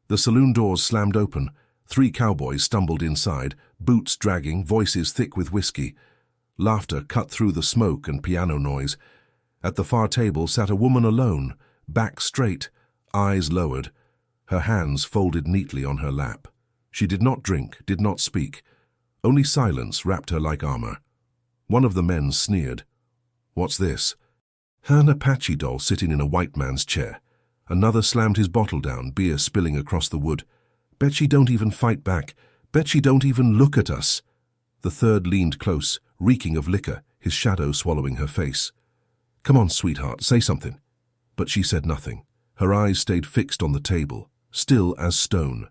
The saloon doors slammed open. 3 cowboys stumbled inside, boots dragging, voices thick with whiskey. Laughter cut through the smoke and piano noise. At the far table sat a woman alone, back straight, eyes lowered, her hands folded neatly on her lap. She did not drink, did not speak. Only silence wrapped her like armor. One of the men sneered. "What's this?" An Apache doll sitting in a white man's chair. Another slammed his bottle down, beer spilling across the wood. "Bet she don't even fight back. Bet she don't even look at us." The third leaned close, reeking of liquor, his shadow swallowing her face. "Come on, sweetheart, say something." But she said nothing. Her eyes stayed fixed on the table, still as stone.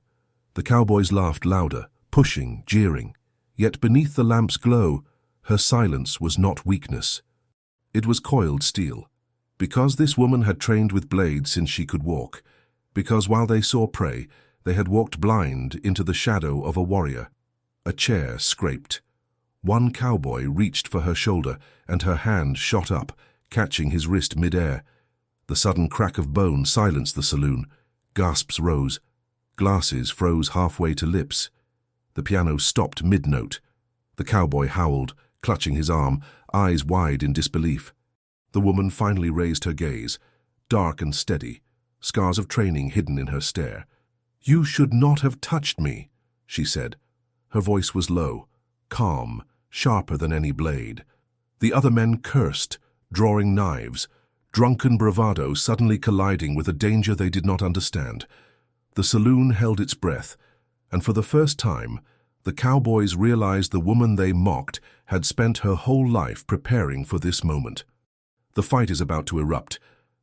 The cowboys laughed louder, pushing, jeering. Yet beneath the lamp's glow, her silence was not weakness. It was coiled steel. Because this woman had trained with blades since she could walk. Because while they saw prey, they had walked blind into the shadow of a warrior. A chair scraped. One cowboy reached for her shoulder, and her hand shot up, catching his wrist mid-air. The sudden crack of bone silenced the saloon. Gasps rose. Glasses froze halfway to lips. The piano stopped mid-note. The cowboy howled, clutching his arm, eyes wide in disbelief. The woman finally raised her gaze, dark and steady, scars of training hidden in her stare. "You should not have touched me," she said. Her voice was low, calm, sharper than any blade. The other men cursed, drawing knives, drunken bravado suddenly colliding with a danger they did not understand. The saloon held its breath, and for the first time, the cowboys realized the woman they mocked had spent her whole life preparing for this moment. The fight is about to erupt,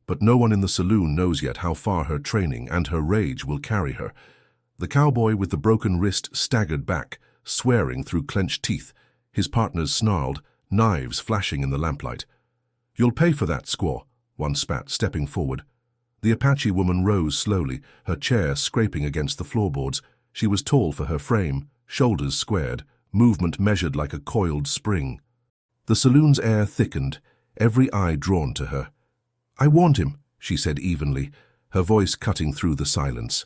but no one in the saloon knows yet how far her training and her rage will carry her. The cowboy with the broken wrist staggered back, swearing through clenched teeth. His partners snarled, knives flashing in the lamplight. "You'll pay for that, squaw," one spat, stepping forward. The Apache woman rose slowly, her chair scraping against the floorboards. She was tall for her frame, shoulders squared, movement measured like a coiled spring. The saloon's air thickened, every eye drawn to her. "I warned him," she said evenly, her voice cutting through the silence.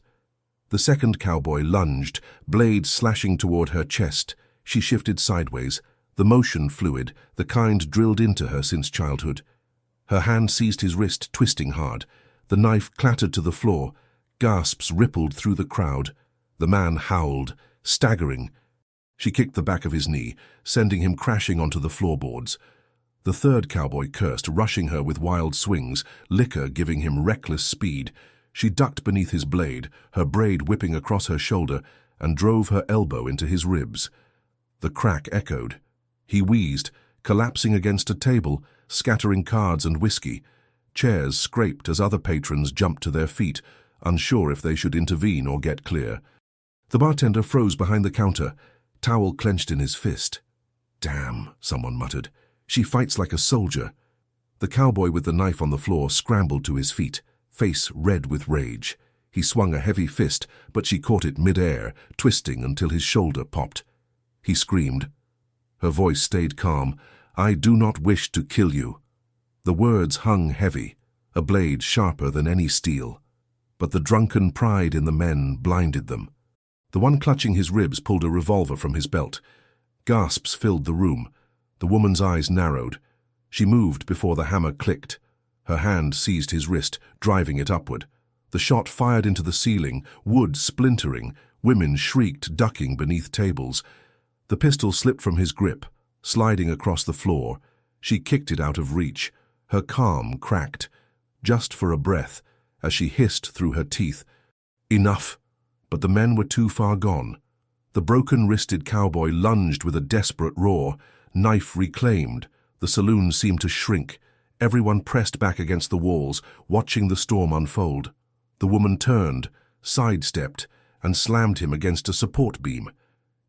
The second cowboy lunged, blade slashing toward her chest. She shifted sideways, the motion fluid, the kind drilled into her since childhood. Her hand seized his wrist, twisting hard. The knife clattered to the floor. Gasps rippled through the crowd. The man howled, staggering. She kicked the back of his knee, sending him crashing onto the floorboards. The third cowboy cursed, rushing her with wild swings, liquor giving him reckless speed. She ducked beneath his blade, her braid whipping across her shoulder, and drove her elbow into his ribs. The crack echoed. He wheezed, collapsing against a table, scattering cards and whiskey. Chairs scraped as other patrons jumped to their feet, unsure if they should intervene or get clear. The bartender froze behind the counter, towel clenched in his fist. "Damn," someone muttered. "She fights like a soldier." The cowboy with the knife on the floor scrambled to his feet, face red with rage. He swung a heavy fist, but she caught it mid-air, twisting until his shoulder popped. He screamed. Her voice stayed calm. "I do not wish to kill you." The words hung heavy, a blade sharper than any steel. But the drunken pride in the men blinded them. The one clutching his ribs pulled a revolver from his belt. Gasps filled the room. The woman's eyes narrowed. She moved before the hammer clicked. Her hand seized his wrist, driving it upward. The shot fired into the ceiling, wood splintering. Women shrieked, ducking beneath tables. The pistol slipped from his grip, sliding across the floor. She kicked it out of reach. Her calm cracked, just for a breath, as she hissed through her teeth. Enough! But the men were too far gone. The broken-wristed cowboy lunged with a desperate roar. Knife reclaimed. The saloon seemed to shrink. Everyone pressed back against the walls, watching the storm unfold. The woman turned, sidestepped, and slammed him against a support beam.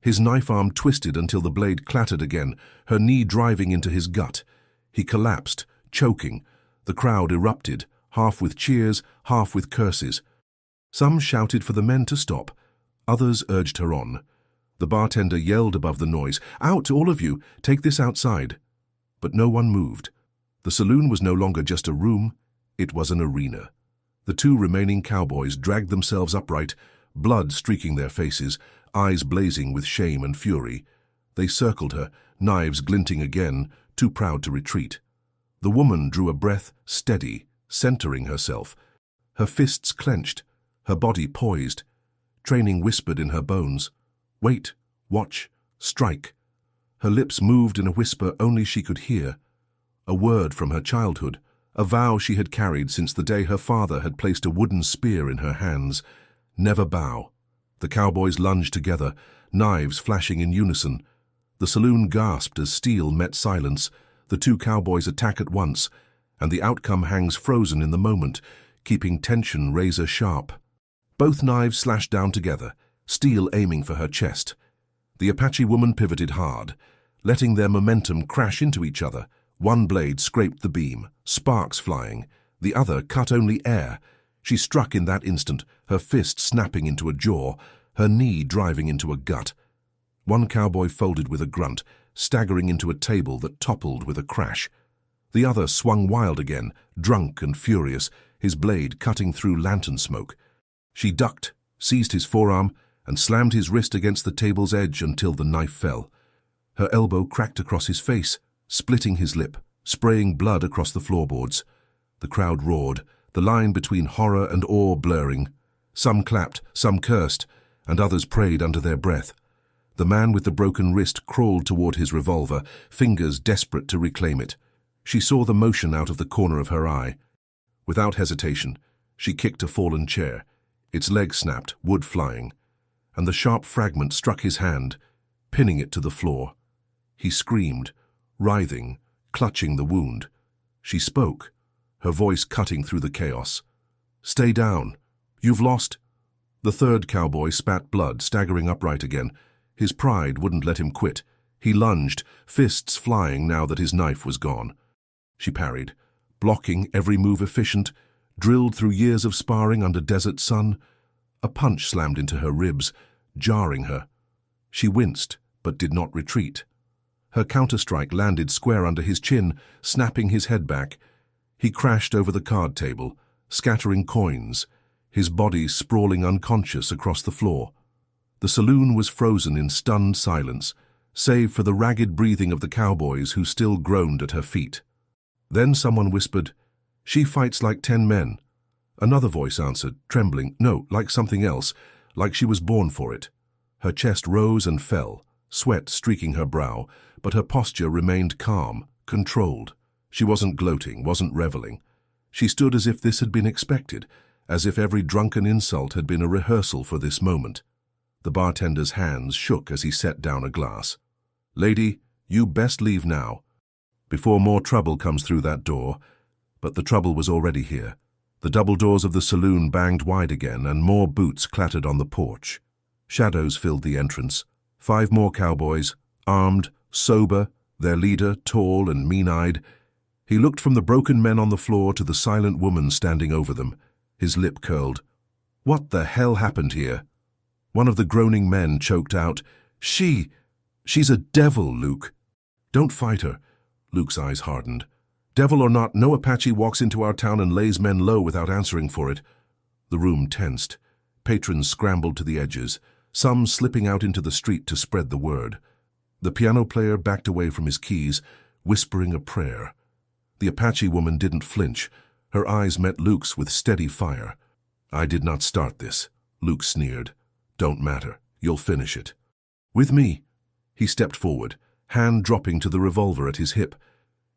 His knife arm twisted until the blade clattered again, her knee driving into his gut. He collapsed, choking. The crowd erupted, half with cheers, half with curses. Some shouted for the men to stop. Others urged her on. The bartender yelled above the noise, "Out, all of you! Take this outside!" But no one moved. The saloon was no longer just a room, it was an arena. The two remaining cowboys dragged themselves upright, blood streaking their faces, eyes blazing with shame and fury. They circled her, knives glinting again, too proud to retreat. The woman drew a breath, steady, centering herself. Her fists clenched, her body poised. Training whispered in her bones. Wait, watch, strike. Her lips moved in a whisper only she could hear. A word from her childhood, a vow she had carried since the day her father had placed a wooden spear in her hands. Never bow. The cowboys lunged together, knives flashing in unison. The saloon gasped as steel met silence. The two cowboys attack at once, and the outcome hangs frozen in the moment, keeping tension razor sharp. Both knives slashed down together, steel aiming for her chest. The Apache woman pivoted hard, letting their momentum crash into each other. One blade scraped the beam, sparks flying. The other cut only air. She struck in that instant, her fist snapping into a jaw, her knee driving into a gut. One cowboy folded with a grunt, staggering into a table that toppled with a crash. The other swung wild again, drunk and furious, his blade cutting through lantern smoke. She ducked, seized his forearm, and slammed his wrist against the table's edge until the knife fell. Her elbow cracked across his face, splitting his lip, spraying blood across the floorboards. The crowd roared, the line between horror and awe blurring. Some clapped, some cursed, and others prayed under their breath. The man with the broken wrist crawled toward his revolver, fingers desperate to reclaim it. She saw the motion out of the corner of her eye. Without hesitation, she kicked a fallen chair. Its leg snapped, wood flying, and the sharp fragment struck his hand, pinning it to the floor. He screamed, writhing, clutching the wound. She spoke, her voice cutting through the chaos. "Stay down. You've lost." The third cowboy spat blood, staggering upright again. His pride wouldn't let him quit. He lunged, fists flying now that his knife was gone. She parried, blocking every move efficient, drilled through years of sparring under desert sun. A punch slammed into her ribs, jarring her. She winced, but did not retreat. Her counterstrike landed square under his chin, snapping his head back. He crashed over the card table, scattering coins, his body sprawling unconscious across the floor. The saloon was frozen in stunned silence, save for the ragged breathing of the cowboys who still groaned at her feet. Then someone whispered, "She fights like 10 men. Another voice answered, trembling, no, like something else, like she was born for it. Her chest rose and fell, sweat streaking her brow, but her posture remained calm, controlled. She wasn't gloating, wasn't reveling. She stood as if this had been expected, as if every drunken insult had been a rehearsal for this moment. The bartender's hands shook as he set down a glass. "Lady, you best leave now, before more trouble comes through that door." But the trouble was already here. The double doors of the saloon banged wide again, and more boots clattered on the porch. Shadows filled the entrance. 5 more cowboys, armed, sober, their leader tall and mean-eyed. He looked from the broken men on the floor to the silent woman standing over them. His lip curled. "What the hell happened here?" One of the groaning men choked out, She's a devil, Luke." "Don't fight her." Luke's eyes hardened. "Devil or not, no Apache walks into our town and lays men low without answering for it." The room tensed. Patrons scrambled to the edges, some slipping out into the street to spread the word. The piano player backed away from his keys, whispering a prayer. The Apache woman didn't flinch. Her eyes met Luke's with steady fire. "I did not start this," Luke sneered. "Don't matter. You'll finish it." "With me." He stepped forward, hand dropping to the revolver at his hip.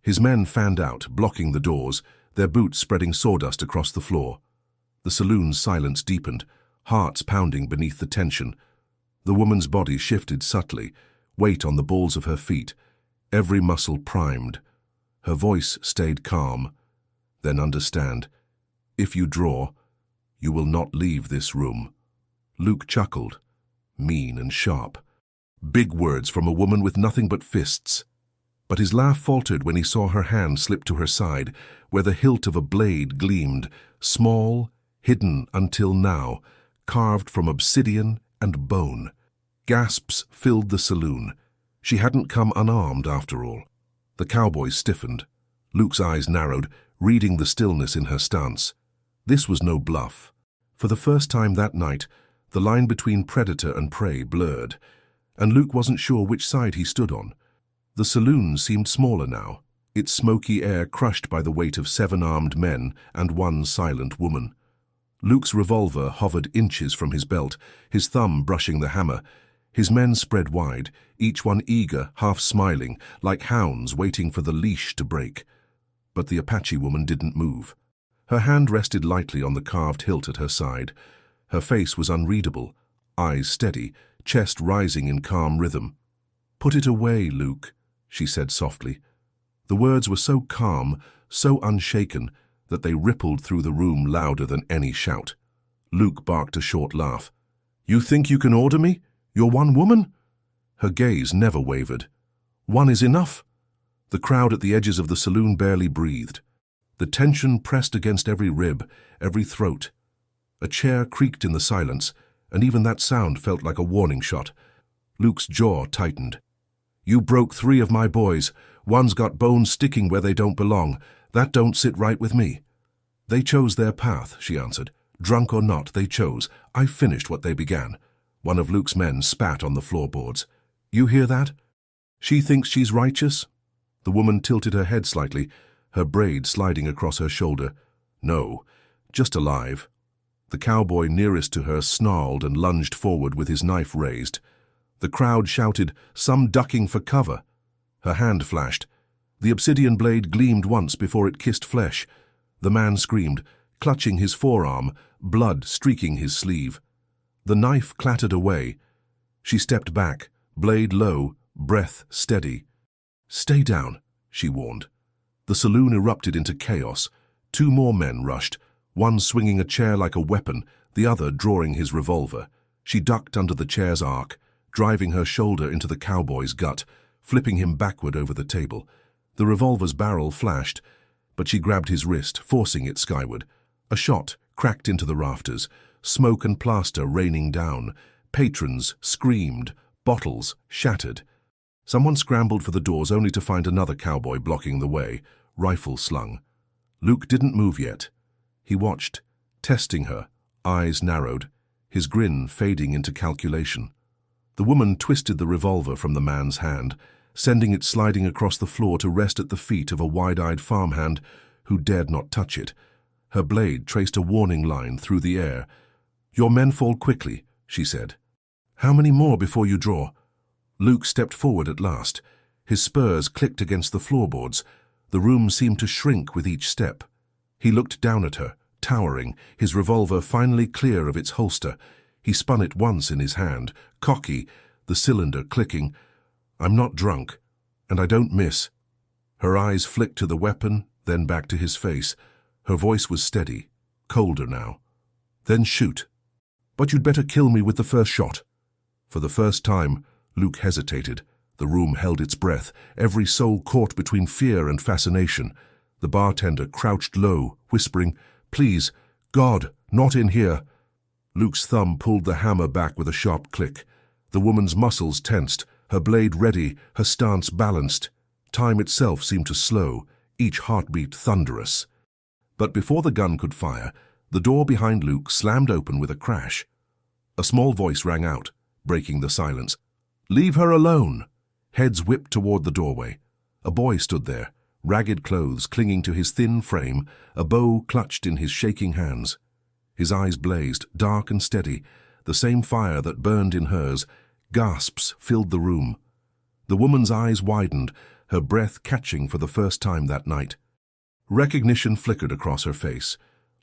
His men fanned out, blocking the doors, their boots spreading sawdust across the floor. The saloon's silence deepened, hearts pounding beneath the tension. The woman's body shifted subtly, weight on the balls of her feet, every muscle primed. Her voice stayed calm. "Then understand. If you draw, you will not leave this room." Luke chuckled, mean and sharp. Big words from a woman with nothing but fists. But his laugh faltered when he saw her hand slip to her side, where the hilt of a blade gleamed, small, hidden until now, carved from obsidian and bone. Gasps filled the saloon. She hadn't come unarmed after all. The cowboys stiffened. Luke's eyes narrowed, reading the stillness in her stance. This was no bluff. For the first time that night, The line between predator and prey blurred, and Luke wasn't sure which side he stood on. The saloon seemed smaller now, its smoky air crushed by the weight of 7 armed men and 1 silent woman. Luke's revolver hovered inches from his belt, his thumb brushing the hammer. His men spread wide, each one eager, half smiling, like hounds waiting for the leash to break. But the Apache woman didn't move. Her hand rested lightly on the carved hilt at her side. Her face was unreadable, eyes steady, chest rising in calm rhythm. "Put it away, Luke," she said softly. The words were so calm, so unshaken, that they rippled through the room louder than any shout. Luke barked a short laugh. "You think you can order me? You're one woman?" Her gaze never wavered. "One is enough." The crowd at the edges of the saloon barely breathed. The tension pressed against every rib, every throat. A chair creaked in the silence, and even that sound felt like a warning shot. Luke's jaw tightened. "You broke 3 of my boys. One's got bones sticking where they don't belong. That don't sit right with me." "They chose their path," she answered. "Drunk or not, they chose. I finished what they began." One of Luke's men spat on the floorboards. "You hear that? She thinks she's righteous?" The woman tilted her head slightly, her braid sliding across her shoulder. "No, just alive." The cowboy nearest to her snarled and lunged forward with his knife raised. The crowd shouted, some ducking for cover. Her hand flashed. The obsidian blade gleamed once before it kissed flesh. The man screamed, clutching his forearm, blood streaking his sleeve. The knife clattered away. She stepped back, blade low, breath steady. "Stay down," she warned. The saloon erupted into chaos. 2 more men rushed, one swinging a chair like a weapon, the other drawing his revolver. She ducked under the chair's arc, driving her shoulder into the cowboy's gut, flipping him backward over the table. The revolver's barrel flashed, but she grabbed his wrist, forcing it skyward. A shot cracked into the rafters, smoke and plaster raining down. Patrons screamed, bottles shattered. Someone scrambled for the doors only to find another cowboy blocking the way, rifle slung. Luke didn't move yet. He watched, testing her, eyes narrowed, his grin fading into calculation. The woman twisted the revolver from the man's hand, sending it sliding across the floor to rest at the feet of a wide-eyed farmhand who dared not touch it. Her blade traced a warning line through the air. "Your men fall quickly," she said. "How many more before you draw?" Luke stepped forward at last. His spurs clicked against the floorboards. The room seemed to shrink with each step. He looked down at her, towering, his revolver finally clear of its holster. He spun it once in his hand, cocky, the cylinder clicking. "I'm not drunk, and I don't miss." Her eyes flicked to the weapon, then back to his face. Her voice was steady, colder now. "Then shoot. But you'd better kill me with the first shot." For the first time, Luke hesitated. The room held its breath, every soul caught between fear and fascination. The bartender crouched low, whispering, "Please, God, not in here." Luke's thumb pulled the hammer back with a sharp click. The woman's muscles tensed, her blade ready, her stance balanced. Time itself seemed to slow, each heartbeat thunderous. But before the gun could fire, the door behind Luke slammed open with a crash. A small voice rang out, breaking the silence. "Leave her alone!" Heads whipped toward the doorway. A boy stood there, ragged clothes clinging to his thin frame, a bow clutched in his shaking hands. His eyes blazed, dark and steady, the same fire that burned in hers. Gasps filled the room. The woman's eyes widened, her breath catching for the first time that night. Recognition flickered across her face.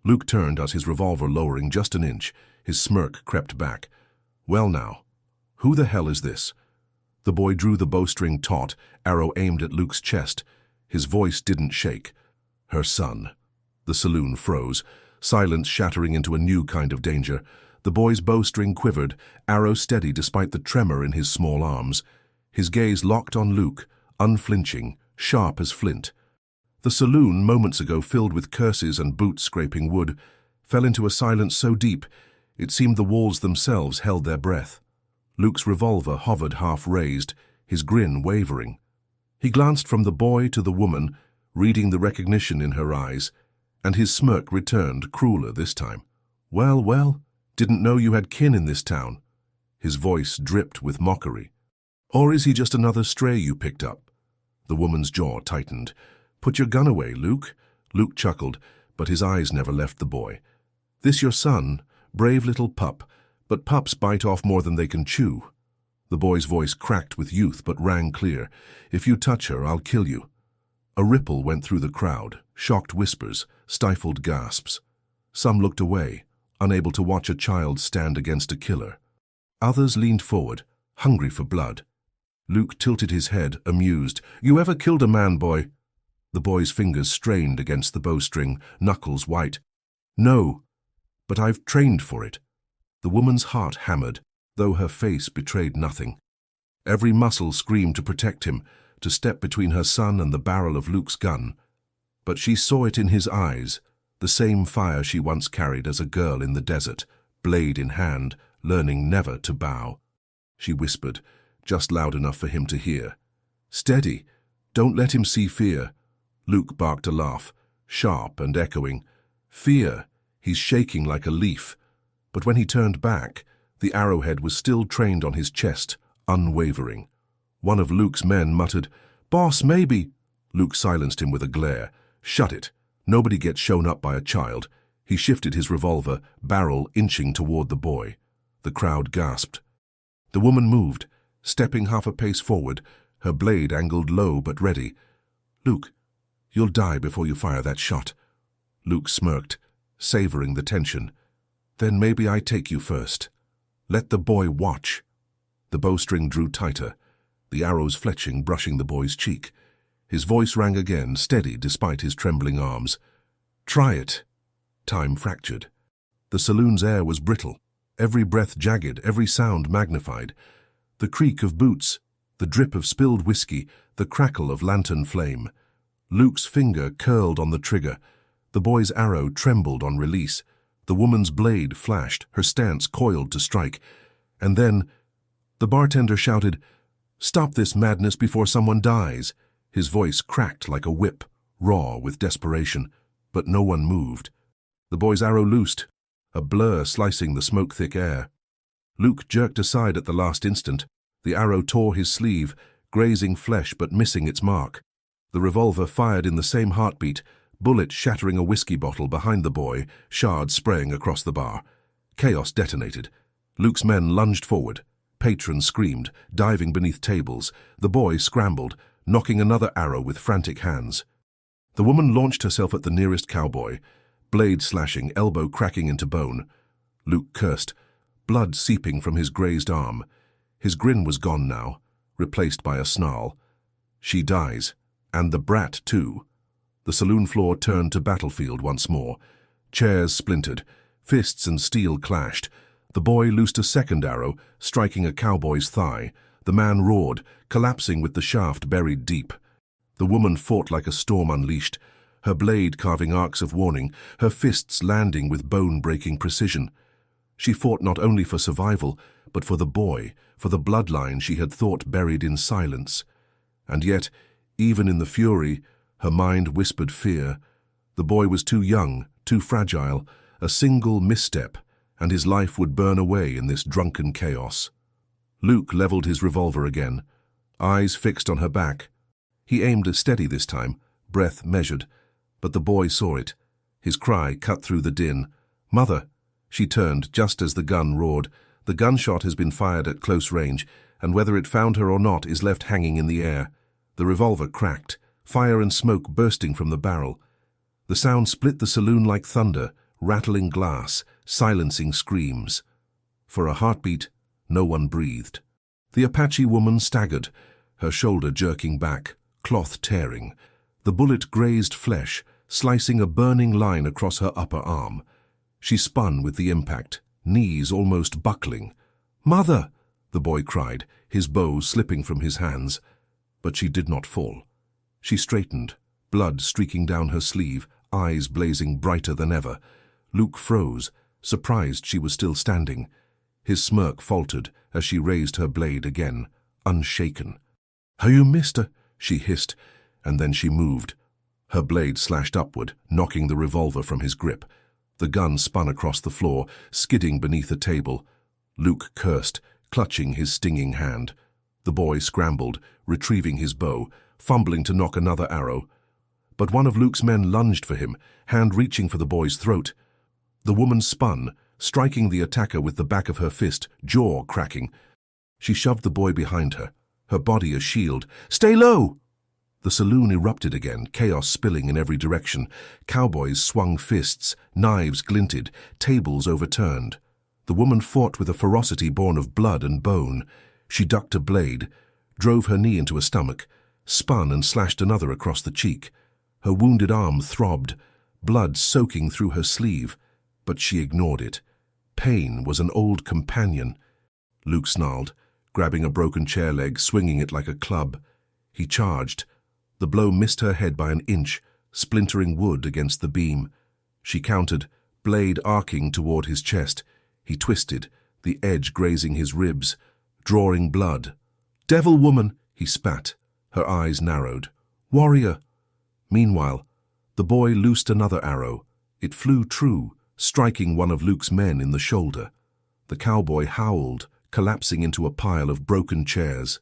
Luke turned as his revolver lowering just an inch. His smirk crept back. "Well now, who the hell is this?" The boy drew the bowstring taut, arrow aimed at Luke's chest. His voice didn't shake. "Her son." The saloon froze, silence shattering into a new kind of danger. The boy's bowstring quivered, arrow steady despite the tremor in his small arms. His gaze locked on Luke, unflinching, sharp as flint. The saloon, moments ago filled with curses and boots scraping wood, fell into a silence so deep it seemed the walls themselves held their breath. Luke's revolver hovered half-raised, his grin wavering. He glanced from the boy to the woman, reading the recognition in her eyes, and his smirk returned, crueler this time. "Well, well, Didn't know you had kin in this town." His voice dripped with mockery. "Or is he just another stray you picked up?" The woman's jaw tightened. "Put your gun away, Luke." Luke chuckled, but his eyes never left the boy. "This your son? Brave little pup, but pups bite off more than they can chew." The boy's voice cracked with youth but rang clear. "If you touch her, I'll kill you." A ripple went through the crowd, shocked whispers, stifled gasps. Some looked away, unable to watch a child stand against a killer. Others leaned forward, hungry for blood. Luke tilted his head, amused. "You ever killed a man, boy?" The boy's fingers strained against the bowstring, knuckles white. "No, but I've trained for it." The woman's heart hammered, though her face betrayed nothing. Every muscle screamed to protect him, to step between her son and the barrel of Luke's gun. But she saw it in his eyes, the same fire she once carried as a girl in the desert, blade in hand, learning never to bow. She whispered, just loud enough for him to hear. "Steady, don't let him see fear." Luke barked a laugh, sharp and echoing. "Fear, he's shaking like a leaf." But when he turned back, the arrowhead was still trained on his chest, unwavering. One of Luke's men muttered, "Boss, maybe." Luke silenced him with a glare. "Shut it. Nobody gets shown up by a child." He shifted his revolver, barrel inching toward the boy. The crowd gasped. The woman moved, stepping half a pace forward, her blade angled low but ready. "Luke, you'll die before you fire that shot." Luke smirked, savoring the tension. "Then maybe I take you first. Let the boy watch." The bowstring drew tighter, the arrows fletching, brushing the boy's cheek. His voice rang again, steady despite his trembling arms. "Try it." Time fractured. The saloon's air was brittle, every breath jagged, every sound magnified. The creak of boots, the drip of spilled whiskey, the crackle of lantern flame. Luke's finger curled on the trigger. The boy's arrow trembled on release. The woman's blade flashed, her stance coiled to strike. And then, the bartender shouted, "Stop this madness before someone dies." His voice cracked like a whip, raw with desperation, but no one moved. The boy's arrow loosed, a blur slicing the smoke-thick air. Luke jerked aside at the last instant. The arrow tore his sleeve, grazing flesh but missing its mark. The revolver fired in the same heartbeat, bullet shattering a whiskey bottle behind the boy, shards spraying across the bar. Chaos detonated. Luke's men lunged forward. Patrons screamed, diving beneath tables. The boy scrambled, knocking another arrow with frantic hands. The woman launched herself at the nearest cowboy, blade slashing, elbow cracking into bone. Luke cursed, blood seeping from his grazed arm. His grin was gone now, replaced by a snarl. "She dies, and the brat too." The saloon floor turned to battlefield once more. Chairs splintered, fists and steel clashed. The boy loosed a second arrow, striking a cowboy's thigh. The man roared, collapsing with the shaft buried deep. The woman fought like a storm unleashed, her blade carving arcs of warning, her fists landing with bone-breaking precision. She fought not only for survival, but for the boy, for the bloodline she had thought buried in silence. And yet, even in the fury, her mind whispered fear. The boy was too young, too fragile. A single misstep, and his life would burn away in this drunken chaos. Luke leveled his revolver again, eyes fixed on her back. He aimed steady this time, breath measured, but the boy saw it. His cry cut through the din. "Mother!" She turned just as the gun roared. The gunshot has been fired at close range, and whether it found her or not is left hanging in the air. The revolver cracked, fire and smoke bursting from the barrel. The sound split the saloon like thunder, rattling glass, silencing screams. For a heartbeat, no one breathed. The Apache woman staggered, her shoulder jerking back, cloth tearing. The bullet grazed flesh, slicing a burning line across her upper arm. She spun with the impact, knees almost buckling. "Mother!" the boy cried, his bow slipping from his hands. But she did not fall. She straightened, blood streaking down her sleeve, eyes blazing brighter than ever. Luke froze, surprised she was still standing. His smirk faltered as she raised her blade again, unshaken. "How you missed her?" she hissed, and then she moved. Her blade slashed upward, knocking the revolver from his grip. The gun spun across the floor, skidding beneath a table. Luke cursed, clutching his stinging hand. The boy scrambled, retrieving his bow, fumbling to knock another arrow. But one of Luke's men lunged for him, hand reaching for the boy's throat. The woman spun, striking the attacker with the back of her fist, jaw cracking. She shoved the boy behind her, her body a shield. "Stay low!" The saloon erupted again, chaos spilling in every direction. Cowboys swung fists, knives glinted, tables overturned. The woman fought with a ferocity born of blood and bone. She ducked a blade, drove her knee into a stomach, spun and slashed another across the cheek. Her wounded arm throbbed, blood soaking through her sleeve, but she ignored it. Pain was an old companion. Luke snarled, grabbing a broken chair leg, swinging it like a club. He charged. The blow missed her head by an inch, splintering wood against the beam. She countered, blade arcing toward his chest. He twisted, the edge grazing his ribs, drawing blood. "Devil woman!" he spat. Her eyes narrowed. "Warrior!" Meanwhile, the boy loosed another arrow. It flew true, striking one of Luke's men in the shoulder. The cowboy howled, collapsing into a pile of broken chairs.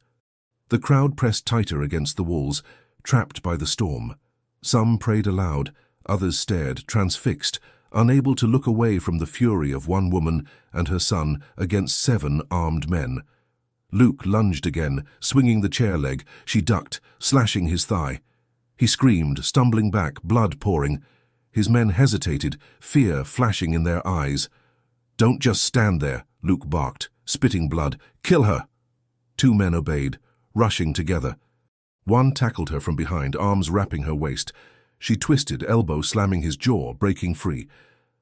The crowd pressed tighter against the walls, trapped by the storm. Some prayed aloud, others stared, transfixed, unable to look away from the fury of one woman and her son against 7 armed men. Luke lunged again, swinging the chair leg. She ducked, slashing his thigh. He screamed, stumbling back, blood pouring. His men hesitated, fear flashing in their eyes. "Don't just stand there," Luke barked, spitting blood. "Kill her!" 2 men obeyed, rushing together. One tackled her from behind, arms wrapping her waist. She twisted, elbow slamming his jaw, breaking free.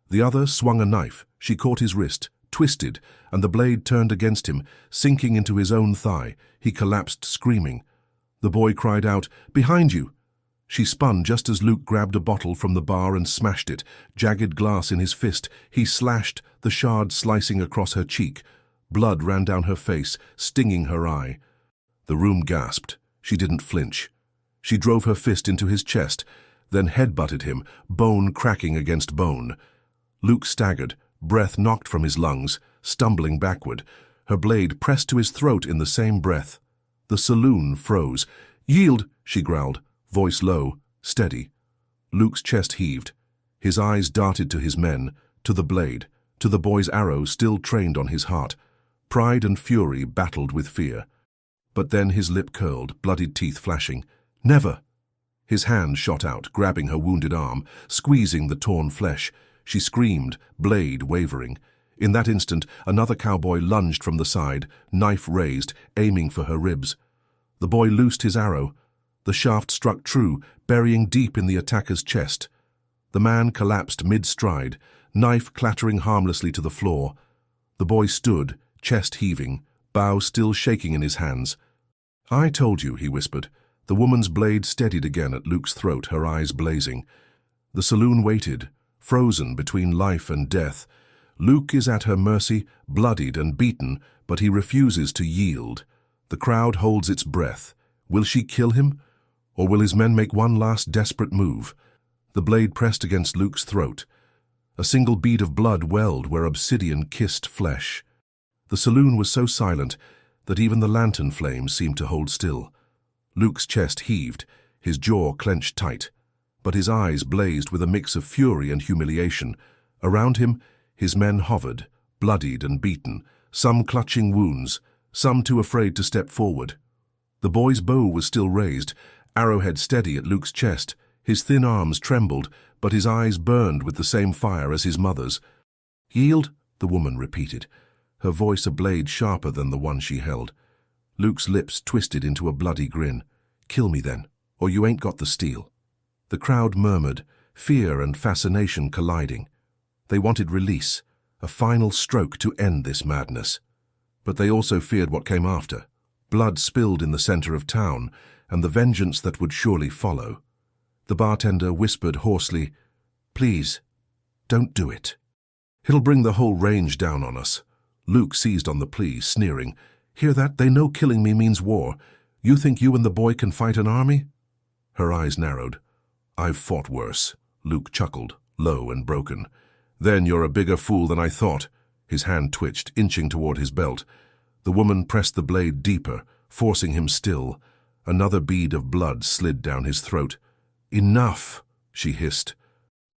The other swung a knife. She caught his wrist, twisted, and the blade turned against him, sinking into his own thigh. He collapsed, screaming. The boy cried out, "Behind you!" She spun just as Luke grabbed a bottle from the bar and smashed it, jagged glass in his fist. He slashed, the shard slicing across her cheek. Blood ran down her face, stinging her eye. The room gasped. She didn't flinch. She drove her fist into his chest, then headbutted him, bone cracking against bone. Luke staggered, breath knocked from his lungs, stumbling backward. Her blade pressed to his throat in the same breath. The saloon froze. "Yield," she growled, voice low, steady. Luke's chest heaved. His eyes darted to his men, to the blade, to the boy's arrow still trained on his heart. Pride and fury battled with fear. But then his lip curled, bloodied teeth flashing. "Never!" His hand shot out, grabbing her wounded arm, squeezing the torn flesh. She screamed, blade wavering. In that instant, another cowboy lunged from the side, knife raised, aiming for her ribs. The boy loosed his arrow. The shaft struck true, burying deep in the attacker's chest. The man collapsed mid-stride, knife clattering harmlessly to the floor. The boy stood, chest heaving, bow still shaking in his hands. "I told you," he whispered. The woman's blade steadied again at Luke's throat, her eyes blazing. The saloon waited, frozen between life and death. Luke is at her mercy, bloodied and beaten, but he refuses to yield. The crowd holds its breath. Will she kill him? Or will his men make one last desperate move? The blade pressed against Luke's throat. A single bead of blood welled where obsidian kissed flesh. The saloon was so silent that even the lantern flames seemed to hold still. Luke's chest heaved, his jaw clenched tight, but his eyes blazed with a mix of fury and humiliation. Around him, his men hovered, bloodied and beaten, some clutching wounds, some too afraid to step forward. The boy's bow was still raised, arrowhead steady at Luke's chest. His thin arms trembled, but his eyes burned with the same fire as his mother's. "Yield," the woman repeated, her voice a blade sharper than the one she held. Luke's lips twisted into a bloody grin. "Kill me then, or you ain't got the steel." The crowd murmured, fear and fascination colliding. They wanted release, a final stroke to end this madness. But they also feared what came after. Blood spilled in the center of town, and the vengeance that would surely follow. The bartender whispered hoarsely, "Please, don't do it. It'll bring the whole range down on us." Luke seized on the plea, sneering. "Hear that? They know killing me means war. You think you and the boy can fight an army?" Her eyes narrowed. "I've fought worse," Luke chuckled, low and broken. Then you're a bigger fool than I thought. His hand twitched, inching toward his belt. The woman pressed the blade deeper, forcing him still. Another bead of blood slid down his throat. Enough, she hissed.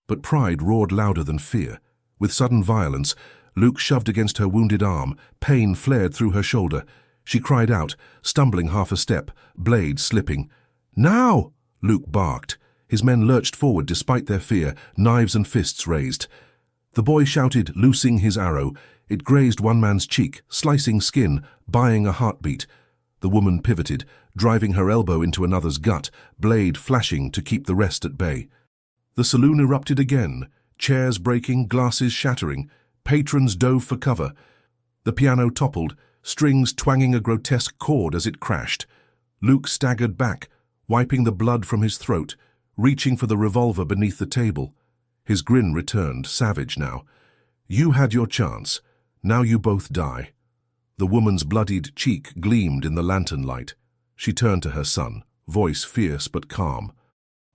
But pride roared louder than fear. With sudden violence, Luke shoved against her wounded arm. Pain flared through her shoulder. She cried out, stumbling half a step, blade slipping. Now! Luke barked. His men lurched forward despite their fear, knives and fists raised. The boy shouted, loosing his arrow. It grazed one man's cheek, slicing skin, buying a heartbeat. The woman pivoted, driving her elbow into another's gut, blade flashing to keep the rest at bay. The saloon erupted again, chairs breaking, glasses shattering. Patrons dove for cover. The piano toppled, strings twanging a grotesque chord as it crashed. Luke staggered back, wiping the blood from his throat, reaching for the revolver beneath the table. His grin returned, savage now. You had your chance. Now you both die. The woman's bloodied cheek gleamed in the lantern light. She turned to her son, voice fierce but calm.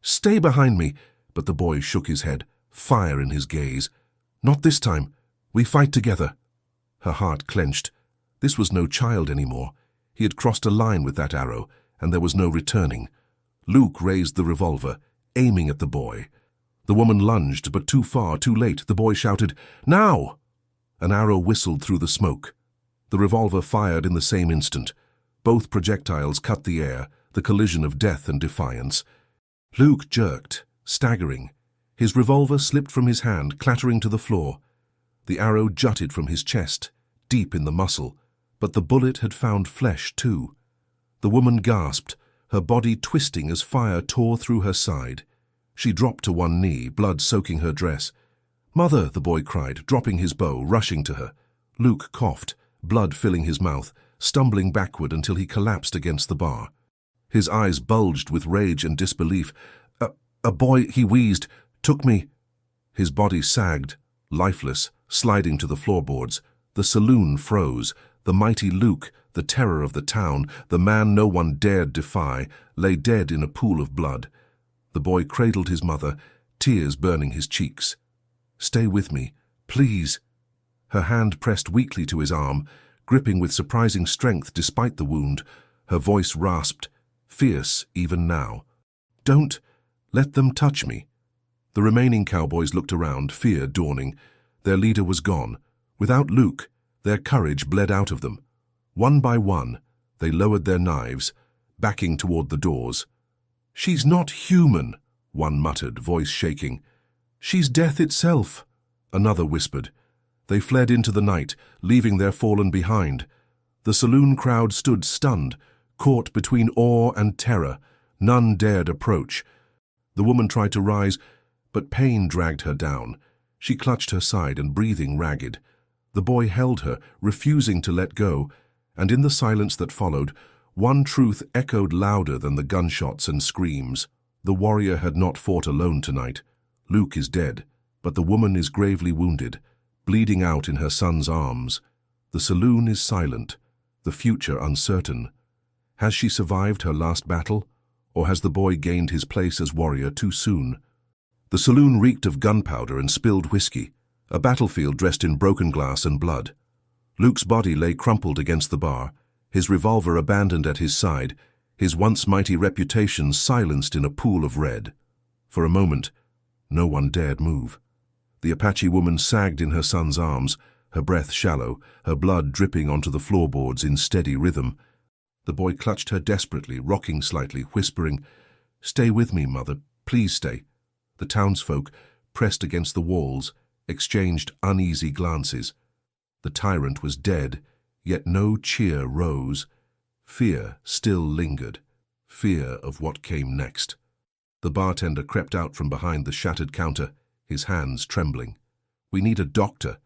Stay behind me, but the boy shook his head, fire in his gaze. Not this time. We fight together. Her heart clenched. This was no child anymore. He had crossed a line with that arrow, and there was no returning. Luke raised the revolver, aiming at the boy. The woman lunged, but too far, too late. The boy shouted, Now! An arrow whistled through the smoke. The revolver fired in the same instant. Both projectiles cut the air, the collision of death and defiance. Luke jerked, staggering. His revolver slipped from his hand, clattering to the floor. The arrow jutted from his chest, deep in the muscle, but the bullet had found flesh too. The woman gasped, her body twisting as fire tore through her side. She dropped to one knee, blood soaking her dress. Mother, the boy cried, dropping his bow, rushing to her. Luke coughed, blood filling his mouth, stumbling backward until he collapsed against the bar. His eyes bulged with rage and disbelief. A boy, he wheezed, took me. His body sagged, lifeless, sliding to the floorboards. The saloon froze. The mighty Luke, the terror of the town, the man no one dared defy, lay dead in a pool of blood. The boy cradled his mother, tears burning his cheeks. Stay with me, please. Her hand pressed weakly to his arm, gripping with surprising strength despite the wound. Her voice rasped, fierce even now. Don't let them touch me. The remaining cowboys looked around, fear dawning. Their leader was gone. Without Luke, their courage bled out of them. One by one, they lowered their knives, backing toward the doors. She's not human, one muttered, voice shaking. She's death itself, another whispered. They fled into the night, leaving their fallen behind. The saloon crowd stood stunned, caught between awe and terror. None dared approach. The woman tried to rise, but pain dragged her down. She clutched her side and breathing ragged. The boy held her, refusing to let go, and in the silence that followed, one truth echoed louder than the gunshots and screams. The warrior had not fought alone tonight. Luke is dead, but the woman is gravely wounded, bleeding out in her son's arms. The saloon is silent, the future uncertain. Has she survived her last battle, or has the boy gained his place as warrior too soon? The saloon reeked of gunpowder and spilled whiskey, a battlefield dressed in broken glass and blood. Luke's body lay crumpled against the bar, his revolver abandoned at his side, his once mighty reputation silenced in a pool of red. For a moment, no one dared move. The Apache woman sagged in her son's arms, her breath shallow, her blood dripping onto the floorboards in steady rhythm. The boy clutched her desperately, rocking slightly, whispering, "Stay with me, mother, please stay." The townsfolk, pressed against the walls, exchanged uneasy glances. The tyrant was dead, yet no cheer rose. Fear still lingered, fear of what came next. The bartender crept out from behind the shattered counter, his hands trembling. "We need a doctor.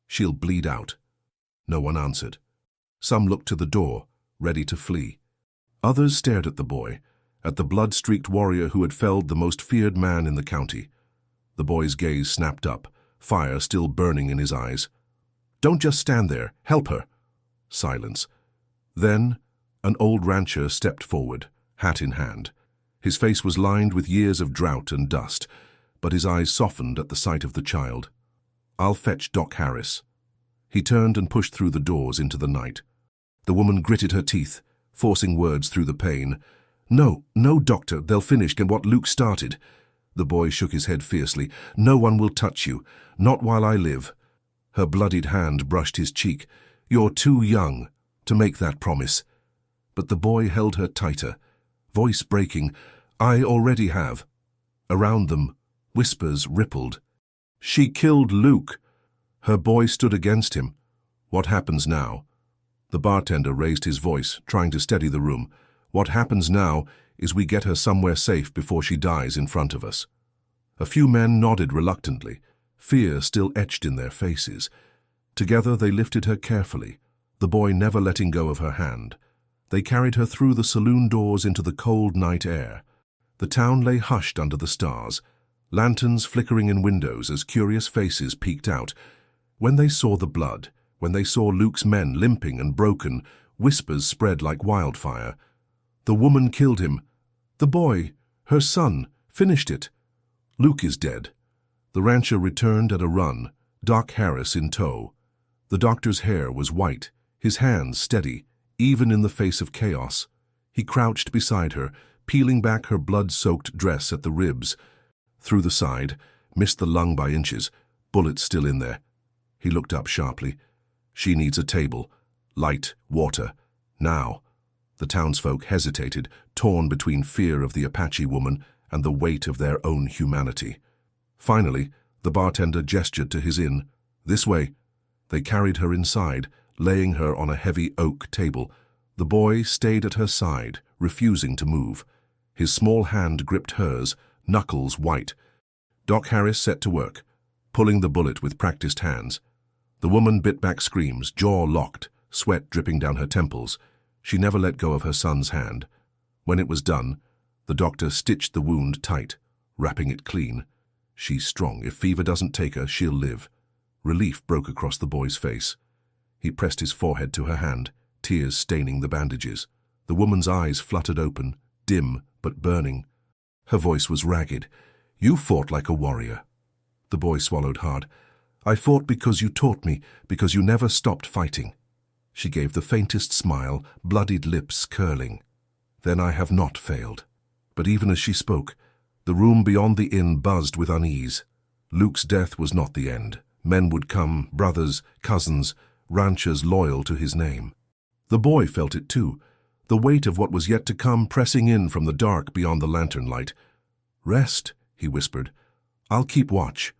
She'll bleed out." No one answered. Some looked to the door, ready to flee. Others stared at the boy, at the blood-streaked warrior who had felled the most feared man in the county. The boy's gaze snapped up, fire still burning in his eyes. "Don't just stand there. Help her." Silence. Then, an old rancher stepped forward, hat in hand. His face was lined with years of drought and dust, but his eyes softened at the sight of the child. I'll fetch Doc Harris." He turned and pushed through the doors into the night. The woman gritted her teeth, forcing words through the pain. "No, no, doctor, they'll finish what Luke started." The boy shook his head fiercely. "No one will touch you, not while I live." Her bloodied hand brushed his cheek. "You're too young to make that promise." But the boy held her tighter, voice breaking. "I already have." Around them, whispers rippled. "She killed Luke." Her boy stood against him. "What happens now?" The bartender raised his voice, trying to steady the room. "What happens now is we get her somewhere safe before she dies in front of us." A few men nodded reluctantly, fear still etched in their faces. Together they lifted her carefully, the boy never letting go of her hand. They carried her through the saloon doors into the cold night air. The town lay hushed under the stars, lanterns flickering in windows as curious faces peeked out. When they saw the blood, when they saw Luke's men limping and broken, whispers spread like wildfire. "The woman killed him. The boy, her son, finished it. Luke is dead." The rancher returned at a run, Doc Harris in tow. The doctor's hair was white, his hands steady, even in the face of chaos. He crouched beside her, peeling back her blood-soaked dress at the ribs. Through the side, missed the lung by inches, bullets still in there. He looked up sharply. "She needs a table, light, water, now." The townsfolk hesitated, torn between fear of the Apache woman and the weight of their own humanity. Finally, the bartender gestured to his inn. "This way." They carried her inside, laying her on a heavy oak table. The boy stayed at her side, refusing to move. His small hand gripped hers, knuckles white. Doc Harris set to work, pulling the bullet with practiced hands. The woman bit back screams, jaw locked, sweat dripping down her temples. She never let go of her son's hand. When it was done, the doctor stitched the wound tight, wrapping it clean. "She's strong. If fever doesn't take her, she'll live." Relief broke across the boy's face. He pressed his forehead to her hand, tears staining the bandages. The woman's eyes fluttered open, dim but burning. Her voice was ragged. "You fought like a warrior." The boy swallowed hard. "I fought because you taught me, because you never stopped fighting." She gave the faintest smile, bloodied lips curling. "Then I have not failed." But even as she spoke, the room beyond the inn buzzed with unease. Luke's death was not the end. Men would come, brothers, cousins, ranchers loyal to his name. The boy felt it too, the weight of what was yet to come pressing in from the dark beyond the lantern light. "Rest," he whispered. "I'll keep watch."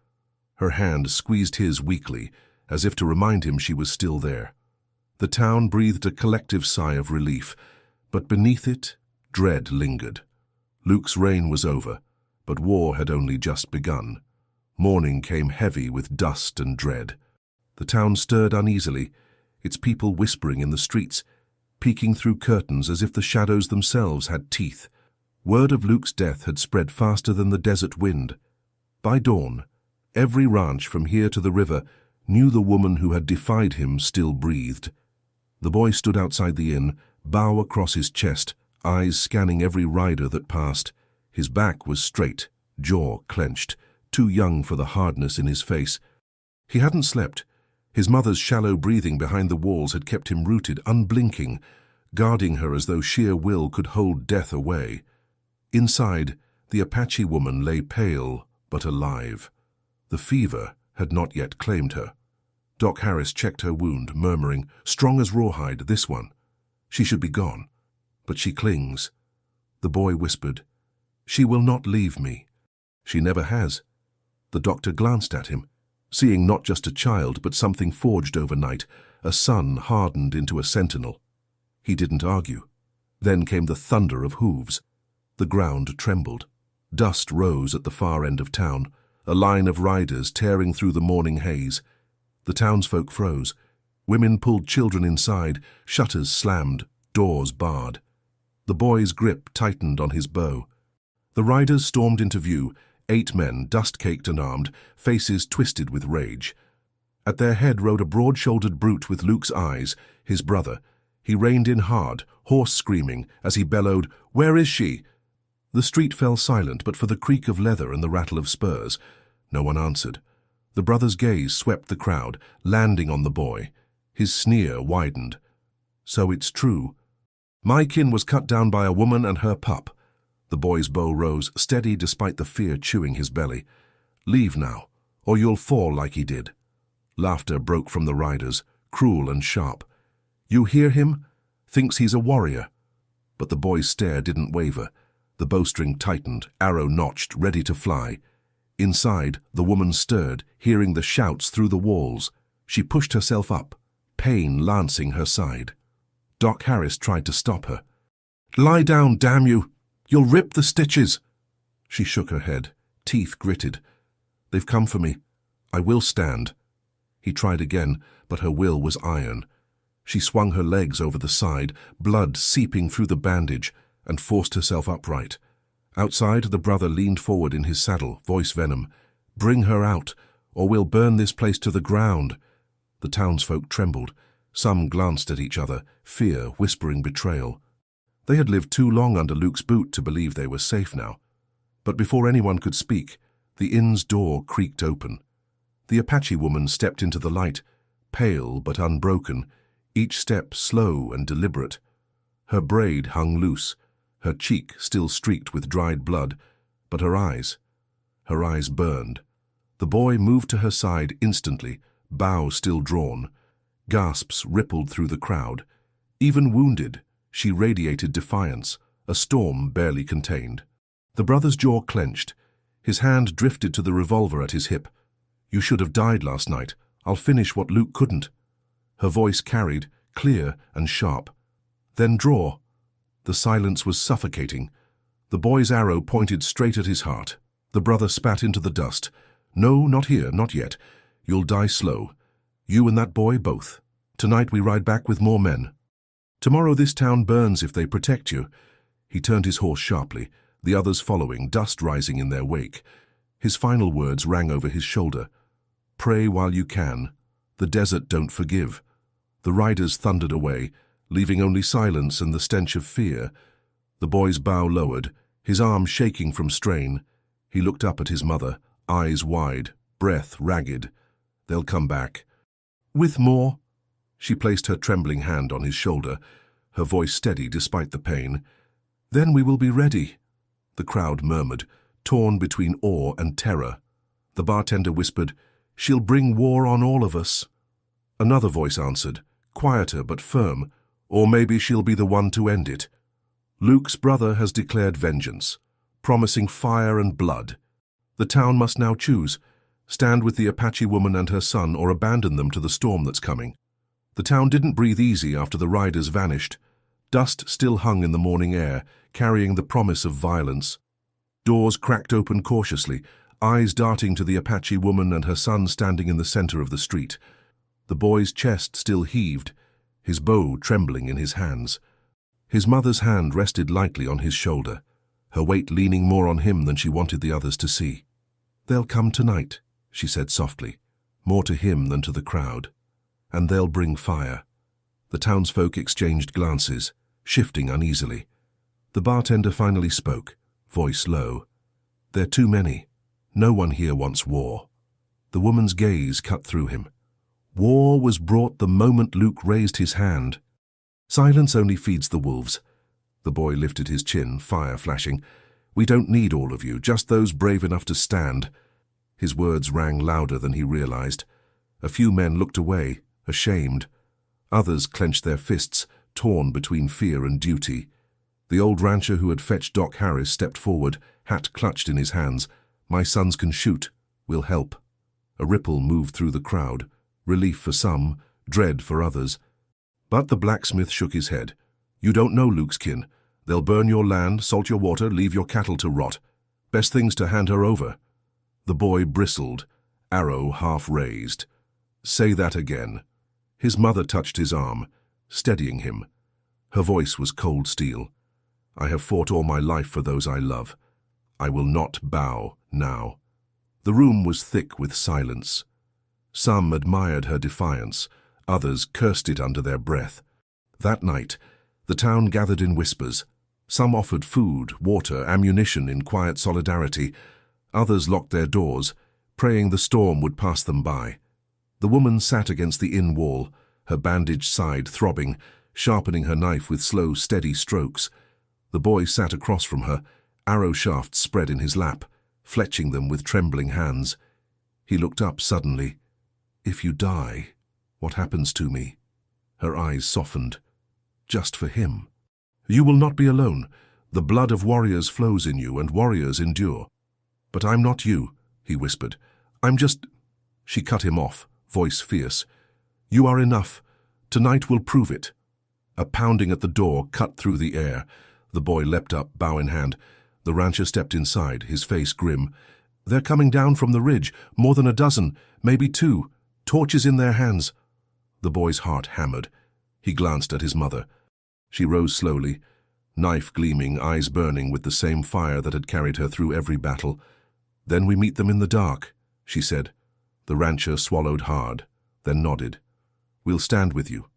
Her hand squeezed his weakly, as if to remind him she was still there. The town breathed a collective sigh of relief, but beneath it, dread lingered. Luke's reign was over, but war had only just begun. Morning came heavy with dust and dread. The town stirred uneasily, its people whispering in the streets, peeking through curtains as if the shadows themselves had teeth. Word of Luke's death had spread faster than the desert wind. By dawn, every ranch from here to the river knew the woman who had defied him still breathed. The boy stood outside the inn, bow across his chest, eyes scanning every rider that passed. His back was straight, jaw clenched, too young for the hardness in his face. He hadn't slept. His mother's shallow breathing behind the walls had kept him rooted, unblinking, guarding her as though sheer will could hold death away. Inside, the Apache woman lay pale but alive. The fever had not yet claimed her. Doc Harris checked her wound, murmuring, "Strong as rawhide, this one. She should be gone. But she clings." The boy whispered, "She will not leave me." "She never has." The doctor glanced at him, seeing not just a child but something forged overnight, a son hardened into a sentinel. He didn't argue. Then came the thunder of hooves. The ground trembled. Dust rose at the far end of town, a line of riders tearing through the morning haze. The townsfolk froze. Women pulled children inside, shutters slammed, doors barred. The boy's grip tightened on his bow. The riders stormed into view, 8 men, dust-caked and armed, faces twisted with rage. At their head rode a broad-shouldered brute with Luke's eyes, his brother. He reined in hard, hoarse screaming, as he bellowed, "Where is she?" The street fell silent but for the creak of leather and the rattle of spurs. No one answered. The brother's gaze swept the crowd, landing on the boy. His sneer widened. So it's true. My kin was cut down by a woman and her pup. The boy's bow rose, steady despite the fear chewing his belly. Leave now, or you'll fall like he did. Laughter broke from the riders, cruel and sharp. You hear him? Thinks he's a warrior. But the boy's stare didn't waver. The bowstring tightened, arrow notched, ready to fly. Inside, the woman stirred, hearing the shouts through the walls. She pushed herself up, pain lancing her side. Doc Harris tried to stop her. Lie down, damn you! You'll rip the stitches! She shook her head, teeth gritted. They've come for me. I will stand. He tried again, but her will was iron. She swung her legs over the side, blood seeping through the bandage, and forced herself upright. Outside, the brother leaned forward in his saddle, voice venom. Bring her out, or we'll burn this place to the ground. The townsfolk trembled. Some glanced at each other, fear whispering betrayal. They had lived too long under Luke's boot to believe they were safe now. But before anyone could speak, the inn's door creaked open. The Apache woman stepped into the light, pale but unbroken, each step slow and deliberate. Her braid hung loose, her cheek still streaked with dried blood, but her eyes burned. The boy moved to her side instantly, bow still drawn. Gasps rippled through the crowd. Even wounded, she radiated defiance, a storm barely contained. The brother's jaw clenched. His hand drifted to the revolver at his hip. You should have died last night. I'll finish what Luke couldn't. Her voice carried, clear and sharp. Then draw. The silence was suffocating. The boy's arrow pointed straight at his heart. The brother spat into the dust. No, not here, not yet. You'll die slow. You and that boy, both. Tonight we ride back with more men. Tomorrow this town burns if they protect you. He turned his horse sharply, the others following, dust rising in their wake. His final words rang over his shoulder. Pray while you can. The desert don't forgive. The riders thundered away, leaving only silence and the stench of fear. The boy's bow lowered, his arm shaking from strain. He looked up at his mother, eyes wide, breath ragged. They'll come back. With more? She placed her trembling hand on his shoulder, her voice steady despite the pain. Then we will be ready. The crowd murmured, torn between awe and terror. The bartender whispered, She'll bring war on all of us. Another voice answered, quieter but firm, or maybe she'll be the one to end it. Luke's brother has declared vengeance, promising fire and blood. The town must now choose, stand with the Apache woman and her son or abandon them to the storm that's coming. The town didn't breathe easy after the riders vanished. Dust still hung in the morning air, carrying the promise of violence. Doors cracked open cautiously, eyes darting to the Apache woman and her son standing in the center of the street. The boy's chest still heaved, his bow trembling in his hands. His mother's hand rested lightly on his shoulder, her weight leaning more on him than she wanted the others to see. They'll come tonight, she said softly, more to him than to the crowd. And they'll bring fire. The townsfolk exchanged glances, shifting uneasily. The bartender finally spoke, voice low. They're too many. No one here wants war. The woman's gaze cut through him. War was brought the moment Luke raised his hand. Silence only feeds the wolves. The boy lifted his chin, fire flashing. We don't need all of you, just those brave enough to stand. His words rang louder than he realized. A few men looked away, ashamed. Others clenched their fists, torn between fear and duty. The old rancher who had fetched Doc Harris stepped forward, hat clutched in his hands. My sons can shoot. We'll help. A ripple moved through the crowd, relief for some, dread for others. But the blacksmith shook his head. You don't know Luke's kin. They'll burn your land, salt your water, leave your cattle to rot. Best thing's to hand her over. The boy bristled, arrow half raised. Say that again. His mother touched his arm, steadying him. Her voice was cold steel. I have fought all my life for those I love. I will not bow now. The room was thick with silence. Some admired her defiance, others cursed it under their breath. That night, the town gathered in whispers. Some offered food, water, ammunition in quiet solidarity. Others locked their doors, praying the storm would pass them by. The woman sat against the inn wall, her bandaged side throbbing, sharpening her knife with slow, steady strokes. The boy sat across from her, arrow shafts spread in his lap, fletching them with trembling hands. He looked up suddenly. "If you die, what happens to me?" Her eyes softened. "Just for him. You will not be alone. The blood of warriors flows in you, and warriors endure." "But I'm not you," he whispered. "I'm just—" She cut him off, voice fierce. "You are enough. Tonight will prove it." A pounding at the door cut through the air. The boy leapt up, bow in hand. The rancher stepped inside, his face grim. "They're coming down from the ridge, more than a dozen, maybe 2, torches in their hands." The boy's heart hammered. He glanced at his mother. She rose slowly, knife gleaming, eyes burning with the same fire that had carried her through every battle. "Then we meet them in the dark," she said. The rancher swallowed hard, then nodded. "We'll stand with you.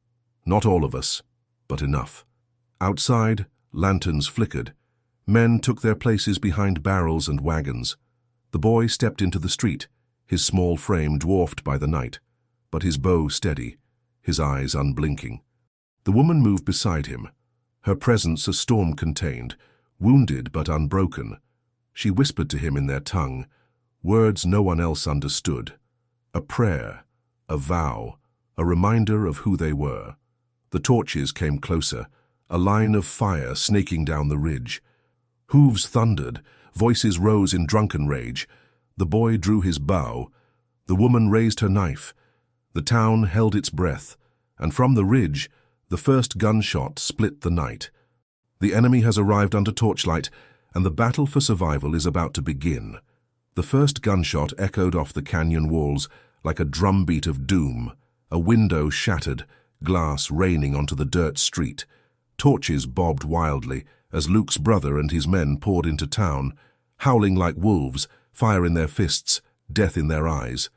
Not all of us, but enough." Outside, lanterns flickered. Men took their places behind barrels and wagons. The boy stepped into the street, his small frame dwarfed by the night, but his bow steady, his eyes unblinking. The woman moved beside him, her presence a storm contained, wounded but unbroken. She whispered to him in their tongue, words no one else understood. A prayer, a vow, a reminder of who they were. The torches came closer, a line of fire snaking down the ridge. Hooves thundered, voices rose in drunken rage. The boy drew his bow. The woman raised her knife. The town held its breath, and from the ridge, the first gunshot split the night. The enemy has arrived under torchlight, and the battle for survival is about to begin. The first gunshot echoed off the canyon walls like a drumbeat of doom. A window shattered, glass raining onto the dirt street. Torches bobbed wildly as Luke's brother and his men poured into town, howling like wolves, fire in their fists, death in their eyes.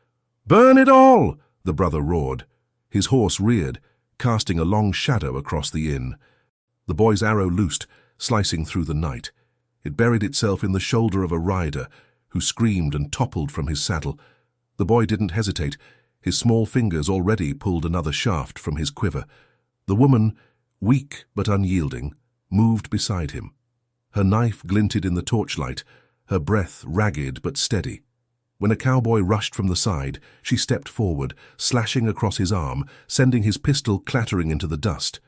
"Burn it all!" the brother roared. His horse reared, casting a long shadow across the inn. The boy's arrow loosed, slicing through the night. It buried itself in the shoulder of a rider, who screamed and toppled from his saddle. The boy didn't hesitate. His small fingers already pulled another shaft from his quiver. The woman, weak but unyielding, moved beside him. Her knife glinted in the torchlight, her breath ragged but steady. When a cowboy rushed from the side, she stepped forward, slashing across his arm, sending his pistol clattering into the dust.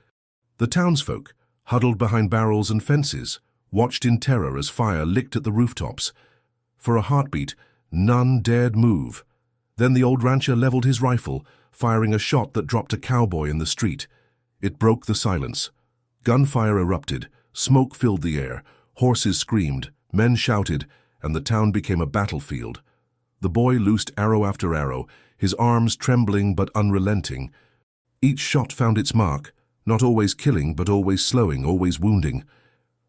The townsfolk, huddled behind barrels and fences, watched in terror as fire licked at the rooftops. For a heartbeat, none dared move. Then the old rancher leveled his rifle, firing a shot that dropped a cowboy in the street. It broke the silence. Gunfire erupted, smoke filled the air, horses screamed, men shouted, and the town became a battlefield. The boy loosed arrow after arrow, his arms trembling but unrelenting. Each shot found its mark, not always killing but always slowing, always wounding.